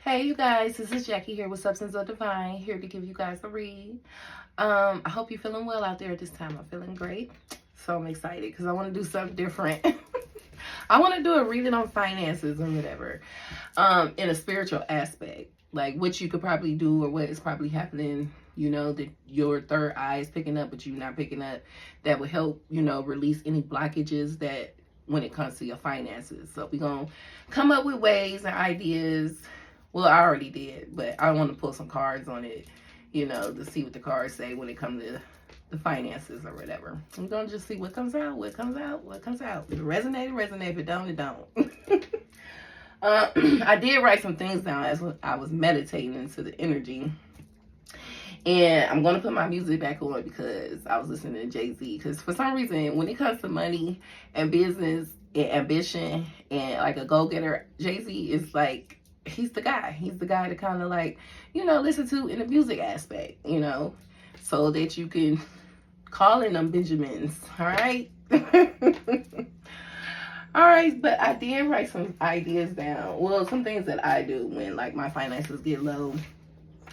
Hey you guys, this is Jackie here with Substance of Divine, here to give you guys a read. I hope you're feeling well out there at this time. I'm feeling great. So I'm excited because I want to do something different. I want to do a reading on finances or whatever. In a spiritual aspect. Like what you could probably do or what is probably happening, that your third eye is picking up, but you're not picking up. That would help, release any blockages that when it comes to your finances. So we're going to come up with ways and ideas. Well, I already did, but I want to pull some cards on it, to see what the cards say when it comes to the finances or whatever. I'm going to just see what comes out, what comes out, what comes out. If it resonates, resonate. If it don't, it don't. I did write some things down as I was meditating into the energy. And I'm going to put my music back on because I was listening to Jay-Z. Because for some reason, when it comes to money and business and ambition and like a go-getter, Jay-Z is like, he's the guy. He's the guy to kind of like, listen to in the music aspect, so that you can call in them Benjamins. All right. All right, but I did write some ideas down. Well, some things that I do when like my finances get low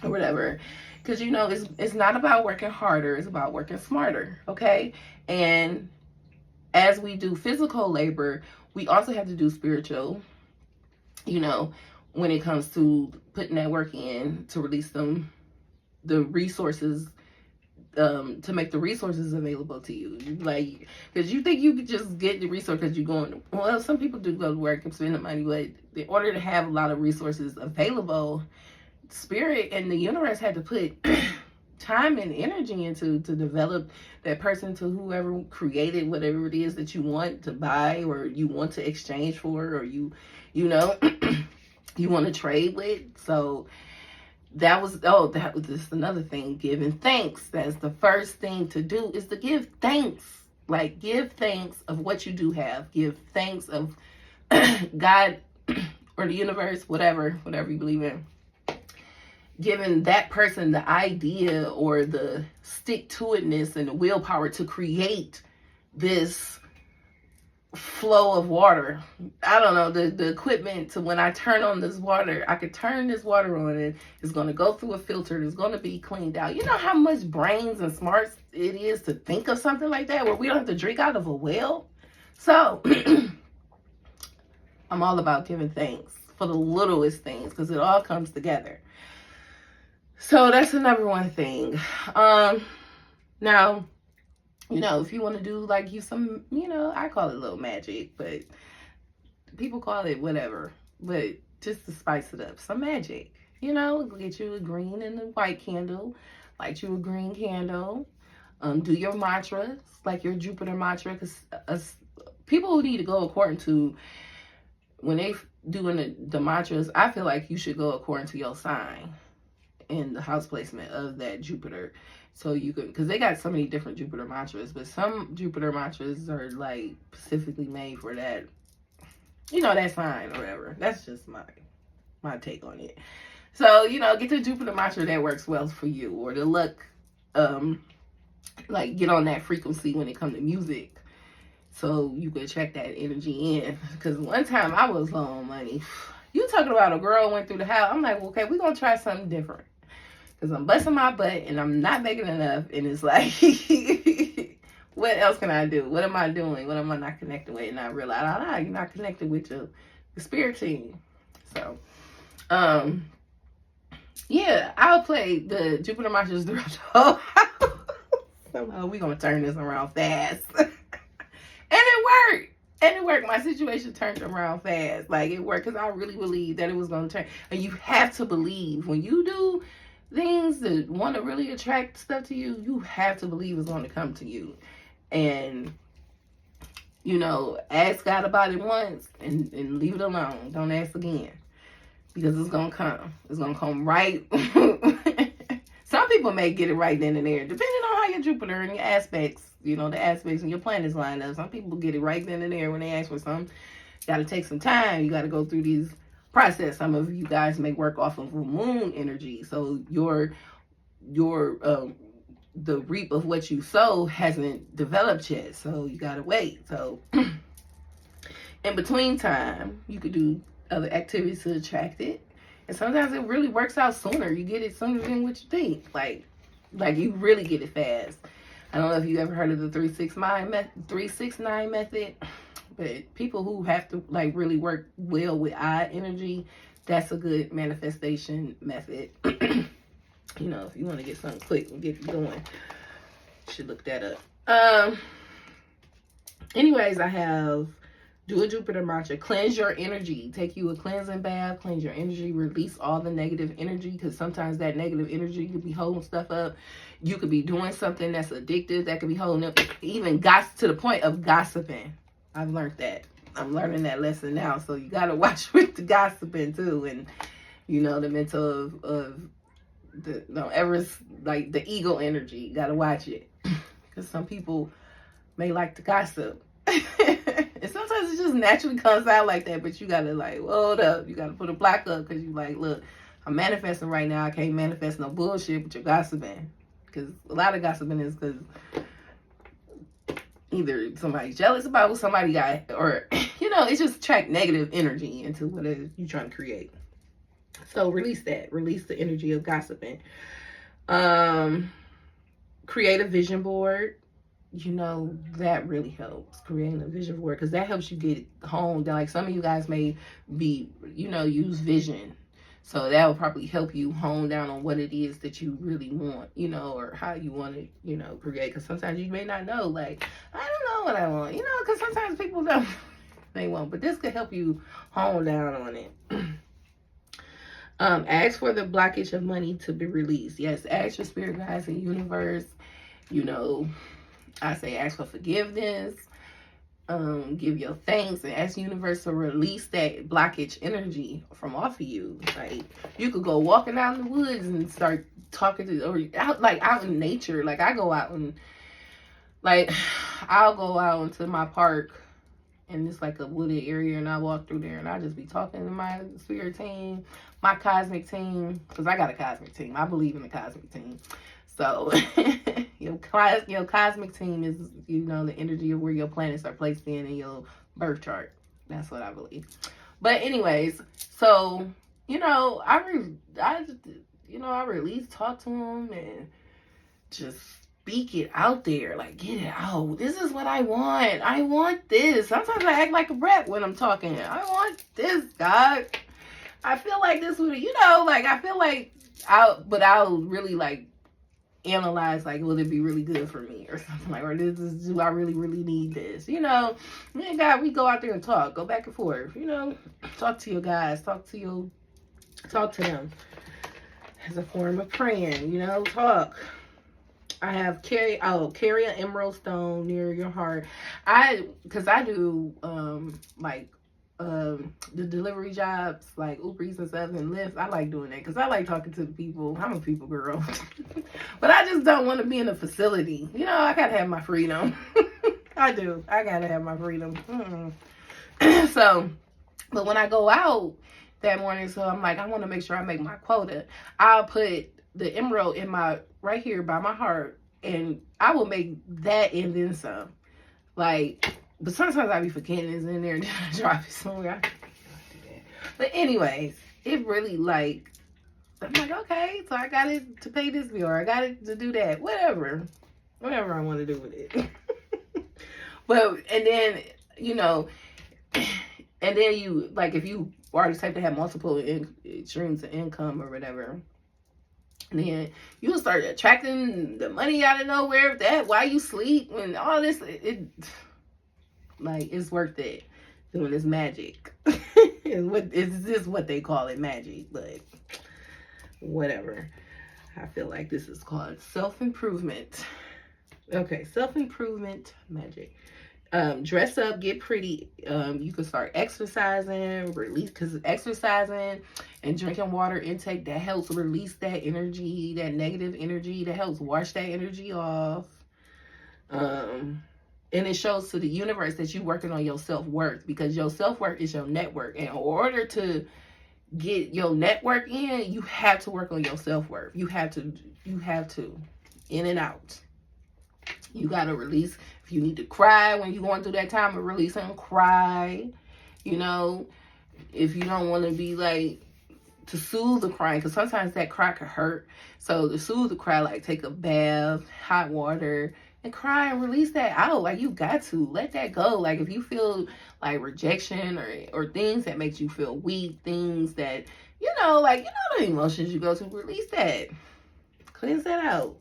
or whatever. Because it's not about working harder, it's about working smarter. Okay. And as we do physical labor, we also have to do spiritual, when it comes to putting that work in to release the resources, to make the resources available to you. Like, because you think you could just get the resource because you're going, well, some people do go to work and spend the money, but in order to have a lot of resources available, spirit and the universe had to put time and energy into to develop that person to whoever created whatever it is that you want to buy or you want to exchange for, or you you want to trade with. So that was just another thing, giving thanks. That's the first thing to do, is to give thanks. Like, give thanks of what you do have. Give thanks of God or the universe, whatever you believe in. Giving that person the idea or the stick-to-itness and the willpower to create this flow of water. I don't know, the equipment to when I turn on this water, I could turn this water on and it's going to go through a filter. It's going to be cleaned out. You know how much brains and smarts it is to think of something like that where we don't have to drink out of a well? So I'm all about giving thanks for the littlest things because it all comes together. So that's the number one thing. Now, if you want to do like some, I call it little magic, but people call it whatever. But just to spice it up, some magic. Get you a green and a white candle, light you a green candle. Do your mantras, like your Jupiter mantra, because people who need to go according to when they doing the mantras, I feel like you should go according to your sign in the house placement of that Jupiter. So you could, because they got so many different Jupiter mantras, but some Jupiter mantras are like specifically made for that, that sign or whatever. That's just my take on it. So, get the Jupiter mantra that works well for you, or the luck, like get on that frequency when it comes to music. So you could attract that energy in. Because one time I was low on money. You talking about a girl went through the house. I'm like, okay, we're going to try something different. Because I'm busting my butt and I'm not making enough. And it's like, what else can I do? What am I doing? What am I not connected with? And I realized, you're not connected with your spirit team. So, yeah, I'll play the Jupiter Masters throughout the whole house. Somehow we're going to turn this around fast. And it worked. My situation turned around fast. Like, it worked because I really believed that it was going to turn. And you have to believe when you do things that want to really attract stuff to you, you have to believe it's going to come to you. And, ask God about it once and leave it alone. Don't ask again. Because it's going to come. It's going to come right. Some people may get it right then and there, depending on how your Jupiter and your aspects, the aspects and your planets line up. Some people get it right then and there when they ask for something. Got to take some time. You got to go through these process. Some of you guys may work off of moon energy, so your the reap of what you sow hasn't developed yet, so you gotta wait. So in between time, you could do other activities to attract it, And sometimes it really works out sooner. You get it sooner than what you think. Like you really get it fast. I don't know if you ever heard of the 369 method, but people who have to like really work well with eye energy, that's a good manifestation method. You know, if you want to get something quick and get it going, you should look that up. Anyways, I have do a Jupiter mantra. Cleanse your energy. Take you a cleansing bath. Cleanse your energy. Release all the negative energy, because sometimes that negative energy could be holding stuff up. You could be doing something that's addictive that could be holding up. Even gossip, to the point of gossiping. I've learned that. I'm learning that lesson now. So you got to watch with the gossiping too. And, you know, the mental of the, don't ever, like the ego energy. You got to watch it. Because some people may like to gossip. And sometimes it just naturally comes out like that, but you gotta like, hold up, you gotta put a block up, because you like, look, I'm manifesting right now. I can't manifest no bullshit with your gossiping, because a lot of gossiping is because either somebody's jealous about what somebody got, or you know, it's just attract negative energy into what it is you're trying to create. So release that, release the energy of gossiping. Create a vision board. You know, that really helps, creating a vision board, because that helps you get home. Like some of you guys may be, you know, use vision. So that will probably help you hone down on what it is that you really want, you know, or how you want to, you know, create. Because sometimes you may not know, like, I don't know what I want, you know, because sometimes people don't, they won't. But this could help you hone down on it. Ask for the blockage of money to be released. Yes, ask your spirit guides and universe, you know, I say ask for forgiveness, give your thanks, and ask the universe to release that blockage energy from off of you. Like, you could go walking out in the woods and start talking to, or out in nature. Like, I go out and, like, I'll go out into my park, and it's like a wooded area, and I walk through there, and I just be talking to my spirit team, my cosmic team, because I got a cosmic team. I believe in the cosmic team. So, your cosmic team is, you know, the energy of where your planets are placed in your birth chart. That's what I believe. But anyways, so, you know, I release, talk to them, and just speak it out there. Like, get it out. This is what I want. I want this. Sometimes I act like a brat when I'm talking. I want this, God. I feel like this would, you know, like, I feel like I'll really, like, analyze, like, will it be really good for me or something, like, or do I really need this, you know? Man, God, we go out there and talk, go back and forth, you know, talk to your guys, talk to them as a form of praying, you know, talk. I have carry an emerald stone near your heart. Because I do the delivery jobs, like Uber Eats and stuff and Lyft. I like doing that because I like talking to the people. I'm a people girl. But I just don't want to be in a facility. You know, I gotta have my freedom. I do. I gotta have my freedom. So, but when I go out that morning, so I'm like, I want to make sure I make my quota. I'll put the emerald in right here by my heart, and I will make that and then some. Like, but sometimes I be forgetting it's in there and then I drop it somewhere. I can't do that. But anyways, it really, like, I'm like, okay, so I got it to pay this bill, or I got it to do that. Whatever I want to do with it. But, and then, you know, and then you, like, if you are the type to have multiple streams of income or whatever, then you'll start attracting the money out of nowhere. That while you sleep and all this, like, it's worth it doing this magic. It's just what they call it, magic, but whatever. I feel like this is called self-improvement. Okay, self-improvement magic. Dress up, get pretty. You can start exercising, release, because exercising and drinking water intake, that helps release that energy, that negative energy, that helps wash that energy off. And it shows to the universe that you're working on your self-worth, because your self-worth is your network. And in order to get your network in, you have to work on your self-worth. You have to, in and out. You got to release. If you need to cry when you're going through that time of releasing, cry. You know, if you don't want to be, like, soothe the crying, because sometimes that cry could hurt. So to soothe the cry, like take a bath, hot water, and cry and release that out. Like, you got to let that go. Like, if you feel like rejection or things that makes you feel weak, things that, like, the emotions you go to, release that. Cleanse that out.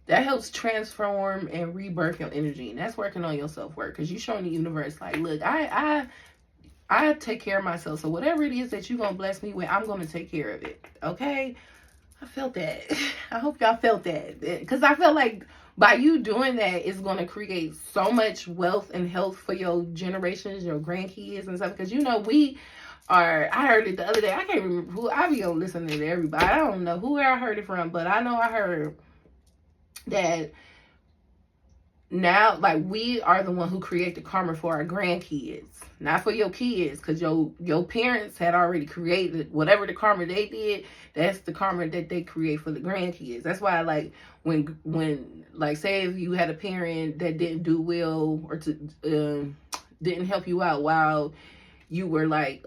That helps transform and rebirth your energy. And that's working on your self-worth, because you're showing the universe, like, look, I take care of myself. So whatever it is that you're going to bless me with, I'm going to take care of it. Okay? I felt that. I hope y'all felt that. Because I felt like by you doing that, it's going to create so much wealth and health for your generations, your grandkids and stuff. Because, I heard it the other day. I can't remember who. I be listening to everybody. I don't know who I heard it from, but I know I heard that now, like, we are the one who create the karma for our grandkids, not for your kids, because your parents had already created whatever the karma they did. That's the karma that they create for the grandkids. That's why, like, when like, say if you had a parent that didn't do well or didn't help you out while you were like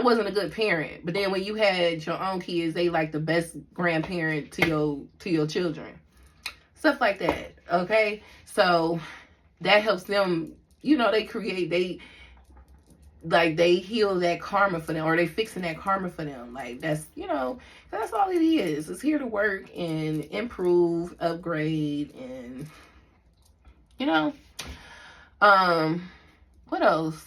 wasn't a good parent, but then when you had your own kids, they like the best grandparent to your children. Stuff like that, okay? So that helps them, they heal that karma for them, or they fixing that karma for them. Like, that's all it is. It's here to work and improve, upgrade, and what else?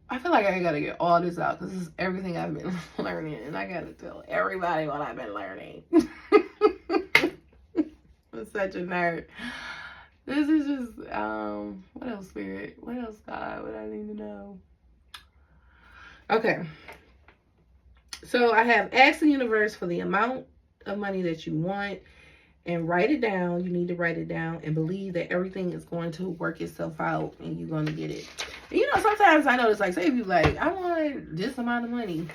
I feel like I gotta get all this out, because this is everything I've been learning, and I gotta tell everybody what I've been learning. I'm such a nerd. This is just, what else, Spirit? What else, God? What I need to know? Okay. So I have asked the universe for the amount of money that you want, and write it down. You need to write it down and believe that everything is going to work itself out and you're going to get it. And sometimes I notice, like, say if you like, I want this amount of money.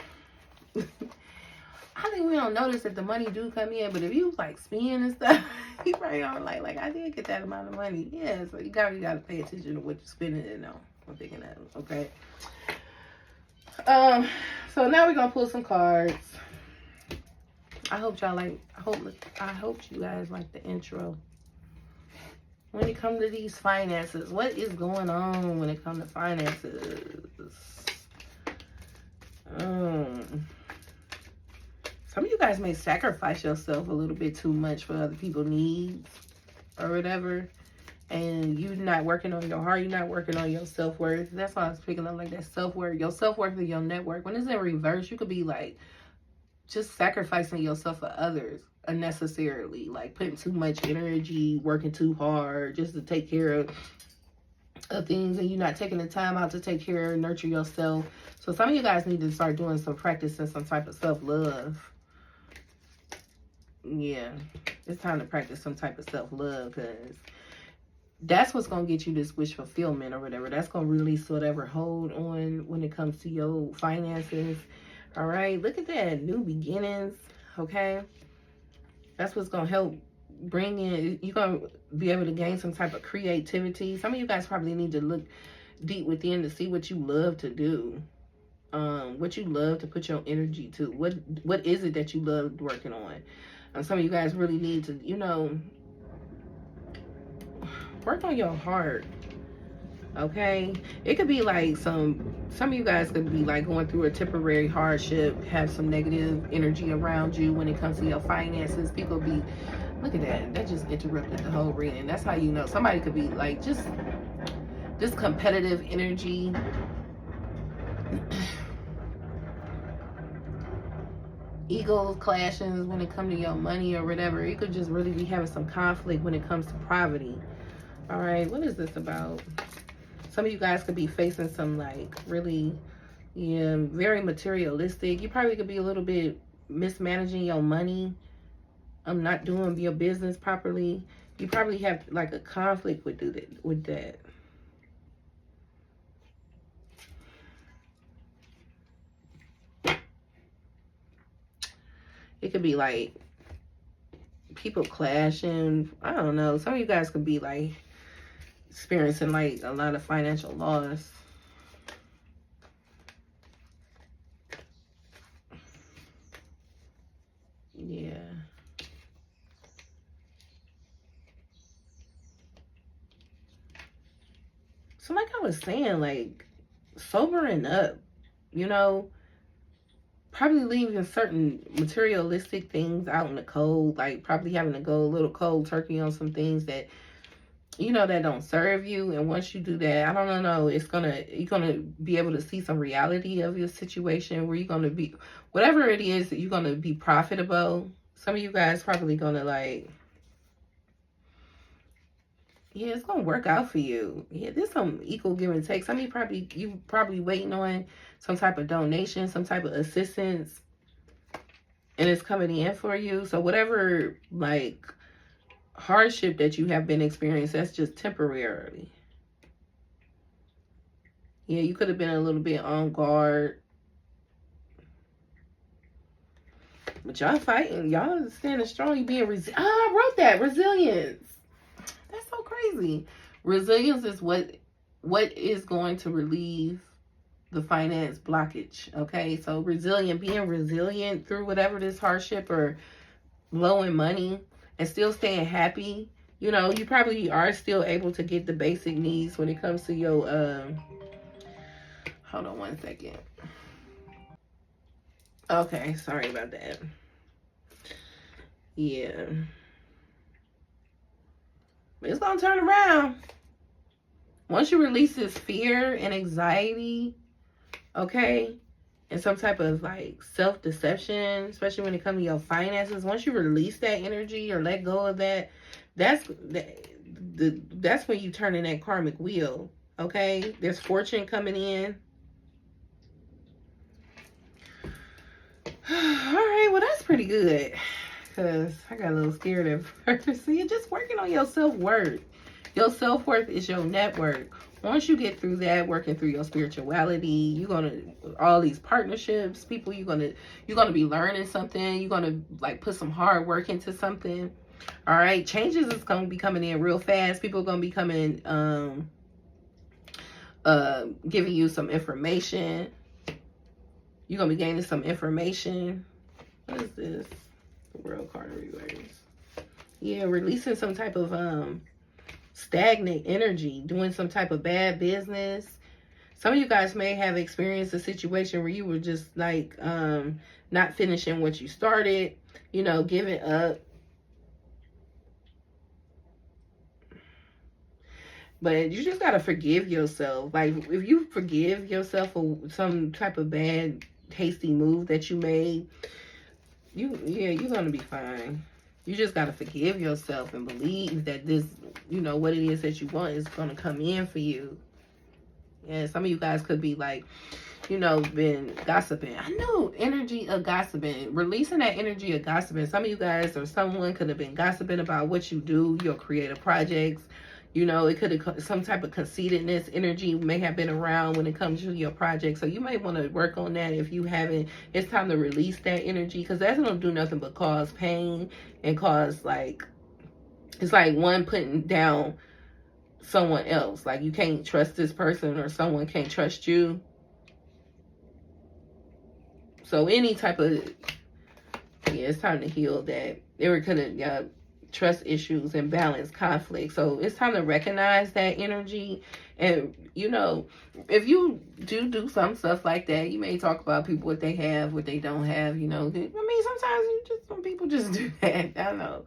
I think we don't notice that the money do come in, but if you like spend and stuff, you probably don't like I did get that amount of money. Yeah, so you gotta pay attention to what you're spending it on. I'm thinking that, okay. So now we're gonna pull some cards. I hope you guys like the intro. When it comes to these finances, what is going on when it comes to finances? Some of you guys may sacrifice yourself a little bit too much for other people's needs or whatever. And you're not working on your heart. You're not working on your self-worth. That's why I was picking up like that self-worth. Your self-worth and your network. When it's in reverse, you could be like just sacrificing yourself for others unnecessarily. Like putting too much energy, working too hard just to take care of things, and you're not taking the time out to take care and nurture yourself. So some of you guys need to start doing some practicing some type of self-love. Yeah, it's time to practice some type of self-love, because that's what's going to get you this wish fulfillment or whatever. That's going to release whatever hold on when it comes to your finances. All right, look at that, new beginnings. Okay, that's what's going to help bring in, you're going to be able to gain some type of creativity. Some of you guys probably need to look deep within to see what you love to do, what you love to put your energy to. What is it that you love working on? Some of you guys really need to, work on your heart. Okay, it could be like some of you guys could be like going through a temporary hardship, have some negative energy around you when it comes to your finances. People be, look at that just interrupted the whole reading. That's how you know somebody could be like just competitive energy. Egos clashing when it comes to your money or whatever. You could just really be having some conflict when it comes to poverty. All right, what is this about? Some of you guys could be facing some like really, very materialistic. You probably could be a little bit mismanaging your money. Not doing your business properly. You probably have like a conflict with that. It could be like people clashing. I don't know. Some of you guys could be like experiencing like a lot of financial loss. Yeah. So like I was saying, like, sobering up, you know, probably leaving certain materialistic things out in the cold, like probably having to go a little cold turkey on some things that, you know, that don't serve you. And once you do that, I don't know, you're gonna be able to see some reality of your situation where you're gonna be, whatever it is, that you're gonna be profitable. Some of you guys probably gonna like, yeah, it's gonna work out for you. Yeah, there's some equal give and take. Some of you probably waiting on some type of donation, some type of assistance, and it's coming in for you. So whatever like hardship that you have been experiencing, that's just temporarily. Yeah, you could have been a little bit on guard, but y'all fighting. Y'all standing strong. You being I wrote that, resilience. That's so crazy. Resilience is what is going to relieve the finance blockage. Okay, so being resilient through whatever this hardship or low in money and still staying happy. You know, you probably are still able to get the basic needs when it comes to your hold on one second. Okay, sorry about that. Yeah. But it's gonna turn around. Once you release this fear and anxiety, okay, and some type of like self-deception, especially when it comes to your finances, once you release that energy or let go of that, that's when you turn in that karmic wheel. Okay, there's fortune coming in. All right, well that's pretty good, because I got a little scared at first. So you're just working on your self-worth. Your self-worth is your network. Once you get through that, working through your spirituality, you're gonna, all these partnerships, people, you're gonna be learning something. You're gonna like put some hard work into something. All right, changes is gonna be coming in real fast. People are gonna be coming, giving you some information. You're gonna be gaining some information. What is this? The World card reverse. Yeah, releasing some type of stagnant energy, doing some type of bad business. Some of you guys may have experienced a situation where you were just like not finishing what you started, you know, giving up. But you just gotta forgive yourself. Like if you forgive yourself for some type of bad, hasty move that you made, you're gonna be fine. You just gotta forgive yourself and believe that this, you know, what it is that you want is gonna come in for you. And some of you guys could be like, you know, been gossiping. I know energy of gossiping, releasing that energy of gossiping. Some of you guys or someone could have been gossiping about what you do, your creative projects. You know, it could have some type of conceitedness energy may have been around when it comes to your project. So you may want to work on that if you haven't. It's time to release that energy, because that's going to do nothing but cause pain and cause like, it's like one putting down someone else. Like you can't trust this person or someone can't trust you. So any type of, yeah, it's time to heal that. There could have trust issues and balance conflict. So it's time to recognize that energy. And, you know, if you do some stuff like that, you may talk about people, what they have, what they don't have, you know. I mean, sometimes some people just do that. I know.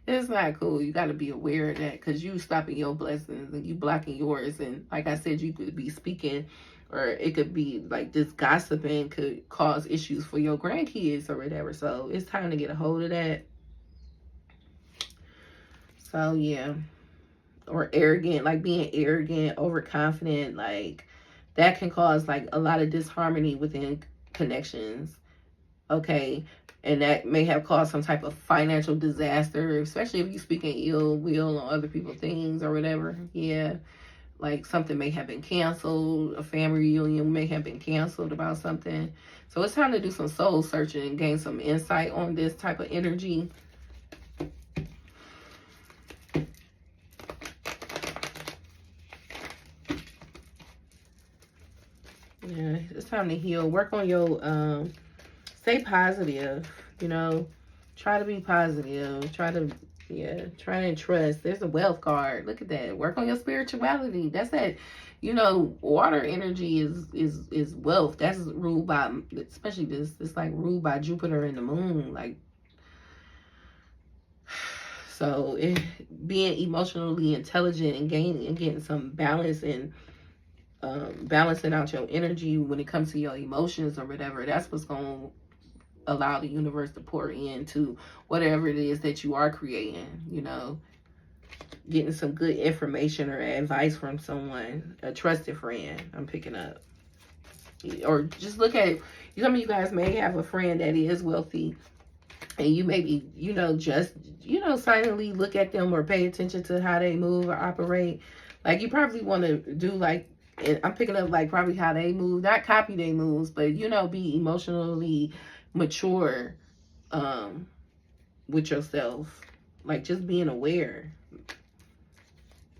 It's not cool. You got to be aware of that, because you stopping your blessings and you blocking yours. And like I said, you could be speaking, or it could be like this gossiping could cause issues for your grandkids or whatever. So it's time to get a hold of that. So yeah. Or arrogant, like being arrogant, overconfident, like that can cause like a lot of disharmony within connections. Okay. And that may have caused some type of financial disaster, especially if you're speaking ill will on other people's things or whatever. Yeah. Like something may have been canceled. A family reunion may have been canceled about something. So it's time to do some soul searching and gain some insight on this type of energy. Yeah, it's time to heal. Work on your, stay positive, you know. Try to be positive. Try to trust. There's a wealth card. Look at that. Work on your spirituality. That's that. You know, water energy is wealth. That's ruled by, especially this. It's like ruled by Jupiter and the moon. Like, so being emotionally intelligent and getting some balance and balancing out your energy when it comes to your emotions or whatever. That's what's going to allow the universe to pour into whatever it is that you are creating. You know, getting some good information or advice from someone, a trusted friend. I'm picking up, or just look at it. Some of you guys may have a friend that is wealthy, and you maybe, you know, just, you know, silently look at them or pay attention to how they move or operate. Like, you probably want to do like, I'm picking up like probably how they move, not copy their moves, but, you know, be emotionally mature with yourself. Like, just being aware,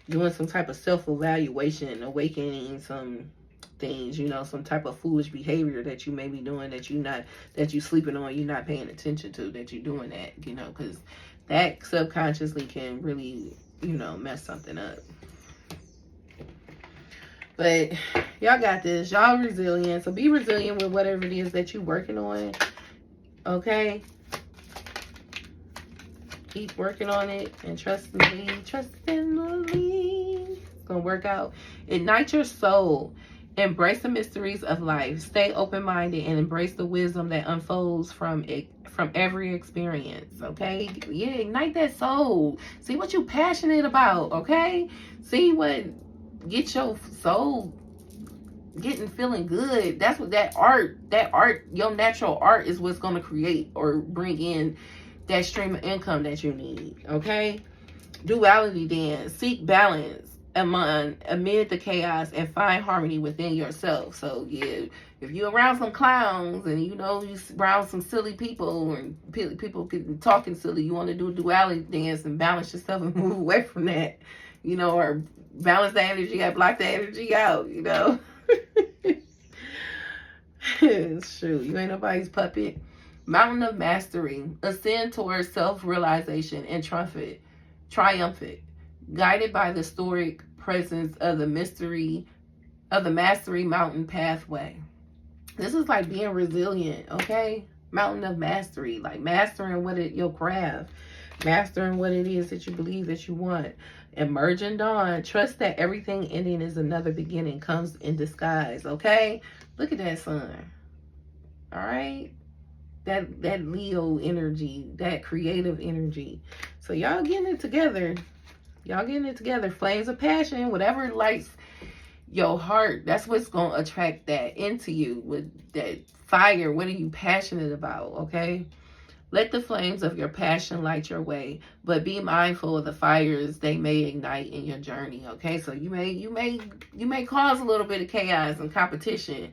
doing some type of self-evaluation, awakening some things, you know, some type of foolish behavior that you may be doing that you sleeping on, you're not paying attention to, that you're doing that, you know, because that subconsciously can really, you know, mess something up. But y'all got this. Y'all resilient. So be resilient with whatever it is that you're working on. Okay? Keep working on it and trust in the lead. Trust in the lead. It's going to work out. Ignite your soul. Embrace the mysteries of life. Stay open-minded and embrace the wisdom that unfolds from every experience. Okay? Yeah, ignite that soul. See what you're passionate about. Okay? See what get your soul feeling good. That's what that art, your natural art is what's going to create or bring in that stream of income that you need. Okay? Duality dance. Seek balance amid the chaos and find harmony within yourself. So yeah, if you're around some clowns and you know you around some silly people and people talking silly, you want to do a duality dance and balance yourself and move away from that, you know, or balance the energy out, block the energy out, you know. It's true. You ain't nobody's puppet. Mountain of mastery. Ascend towards self-realization and triumphant, guided by the stoic presence of the mastery mountain pathway. This is like being resilient, okay? Mountain of mastery, like mastering your craft, mastering what it is that you believe that you want. Emerging dawn. Trust that everything ending is another beginning, comes in disguise, okay? Look at that sun. All right? That Leo energy, that creative energy. So y'all getting it together. Y'all getting it together. Flames of passion, whatever lights your heart, that's what's going to attract that into you with that fire. What are you passionate about, okay? Let the flames of your passion light your way, but be mindful of the fires they may ignite in your journey, okay? So you may cause a little bit of chaos and competition,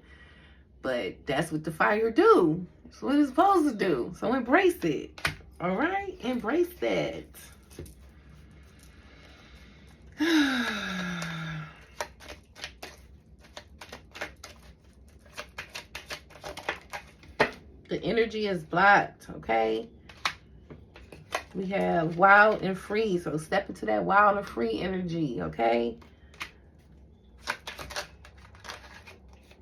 but that's what the fire do. That's what it's supposed to do. So embrace it, all right? Embrace that. The energy is blocked, okay? We have wild and free. So step into that wild and free energy, okay?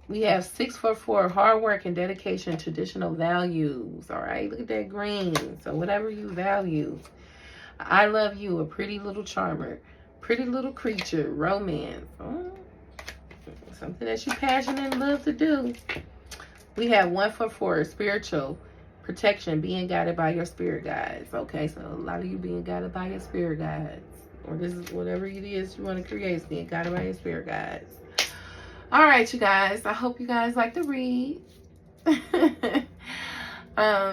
We have 644, hard work and dedication, traditional values, all right? Look at that green. So whatever you value. I love you, a pretty little charmer, pretty little creature, romance. Oh, something that you passionate and love to do. We have 144, spiritual protection, being guided by your spirit guides. Okay, so a lot of you being guided by your spirit guides. Or this is whatever it is you want to create, is being guided by your spirit guides. All right, you guys. I hope you guys like to read.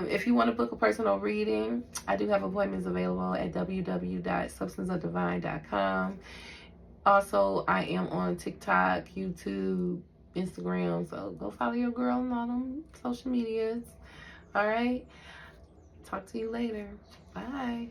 If you want to book a personal reading, I do have appointments available at www.substanceofdivine.com. Also, I am on TikTok, YouTube, Instagram. So go follow your girl on all them social medias. All right. Talk to you later. Bye.